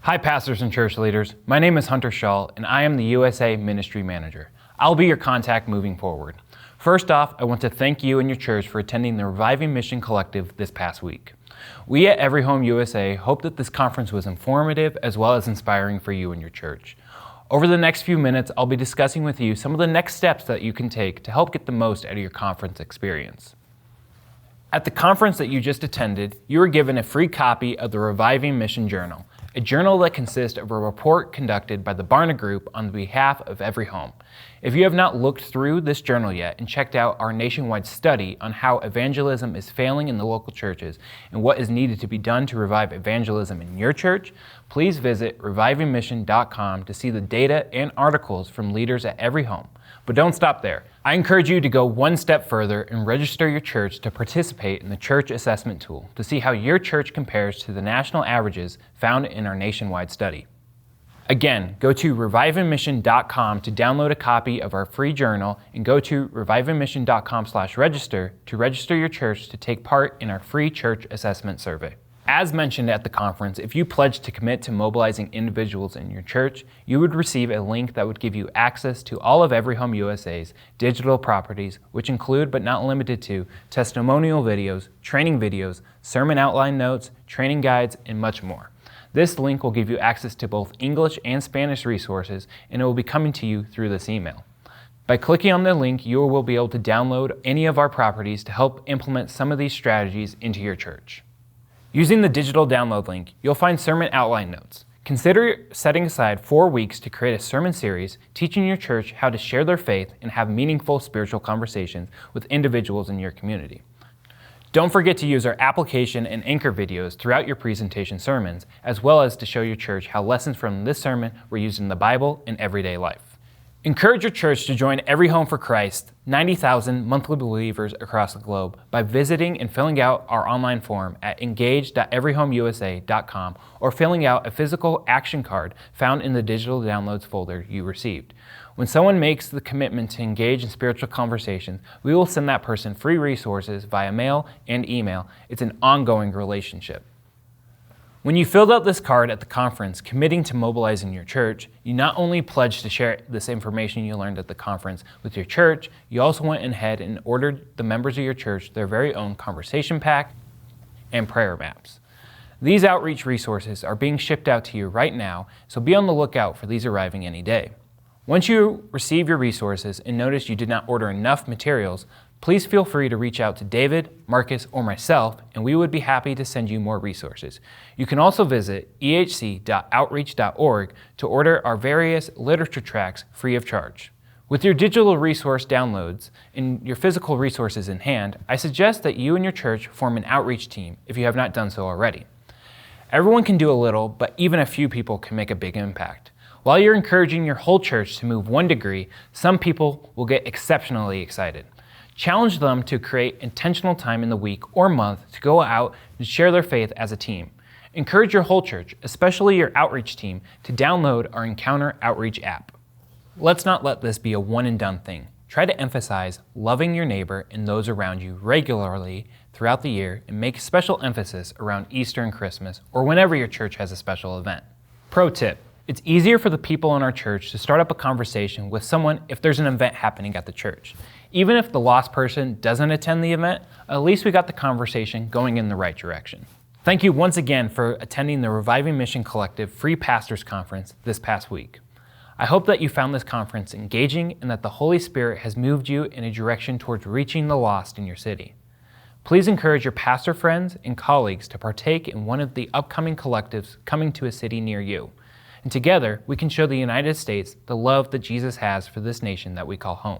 Hi pastors and church leaders, my name is Hunter Shaw and I am the USA Ministry Manager. I'll be your contact moving forward. First off, I want to thank you and your church for attending the Reviving Mission Collective this past week. We at Every Home USA hope that this conference was informative as well as inspiring for you and your church. Over the next few minutes, I'll be discussing with you some of the next steps that you can take to help get the most out of your conference experience. At the conference that you just attended, you were given a free copy of the Reviving Mission Journal, a journal that consists of a report conducted by the Barna Group on behalf of Every Home. If you have not looked through this journal yet and checked out our nationwide study on how evangelism is failing in the local churches and what is needed to be done to revive evangelism in your church, please visit revivingmission.com to see the data and articles from leaders at Every Home. But don't stop there. I encourage you to go one step further and register your church to participate in the church assessment tool to see how your church compares to the national averages found in our nationwide study. Again, go to revivingmission.com to download a copy of our free journal and go to revivingmission.com/register to register your church to take part in our free church assessment survey. As mentioned at the conference, if you pledge to commit to mobilizing individuals in your church, you would receive a link that would give you access to all of Every Home USA's digital properties, which include but not limited to testimonial videos, training videos, sermon outline notes, training guides, and much more. This link will give you access to both English and Spanish resources, and it will be coming to you through this email. By clicking on the link, you will be able to download any of our properties to help implement some of these strategies into your church. Using the digital download link, you'll find sermon outline notes. Consider setting aside 4 weeks to create a sermon series teaching your church how to share their faith and have meaningful spiritual conversations with individuals in your community. Don't forget to use our application and anchor videos throughout your presentation sermons, as well as to show your church how lessons from this sermon were used in the Bible in everyday life. Encourage your church to join Every Home for Christ, 90,000 monthly believers across the globe, by visiting and filling out our online form at engage.everyhomeusa.com or filling out a physical action card found in the digital downloads folder you received. When someone makes the commitment to engage in spiritual conversations, we will send that person free resources via mail and email. It's an ongoing relationship. When you filled out this card at the conference committing to mobilizing your church, you not only pledged to share this information you learned at the conference with your church, you also went ahead and ordered the members of your church their very own conversation pack and prayer maps. These outreach resources are being shipped out to you right now, so be on the lookout for these arriving any day. Once you receive your resources and notice you did not order enough materials, please feel free to reach out to David, Marcus, or myself, and we would be happy to send you more resources. You can also visit ehc.outreach.org to order our various literature tracts free of charge. With your digital resource downloads and your physical resources in hand, I suggest that you and your church form an outreach team if you have not done so already. Everyone can do a little, but even a few people can make a big impact. While you're encouraging your whole church to move 1 degree, some people will get exceptionally excited. Challenge them to create intentional time in the week or month to go out and share their faith as a team. Encourage your whole church, especially your outreach team, to download our Encounter Outreach app. Let's not let this be a one-and-done thing. Try to emphasize loving your neighbor and those around you regularly throughout the year, and make special emphasis around Easter and Christmas or whenever your church has a special event. Pro tip: it's easier for the people in our church to start up a conversation with someone if there's an event happening at the church. Even if the lost person doesn't attend the event, at least we got the conversation going in the right direction. Thank you once again for attending the Reviving Mission Collective Free Pastors Conference this past week. I hope that you found this conference engaging and that the Holy Spirit has moved you in a direction towards reaching the lost in your city. Please encourage your pastor friends and colleagues to partake in one of the upcoming collectives coming to a city near you. And together, we can show the United States the love that Jesus has for this nation that we call home.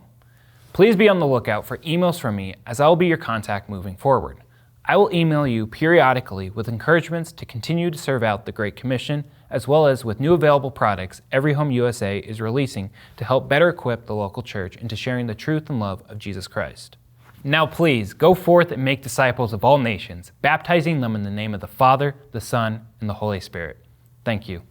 Please be on the lookout for emails from me, as I will be your contact moving forward. I will email you periodically with encouragements to continue to serve out the Great Commission, as well as with new available products Every Home USA is releasing to help better equip the local church into sharing the truth and love of Jesus Christ. Now please, go forth and make disciples of all nations, baptizing them in the name of the Father, the Son, and the Holy Spirit. Thank you.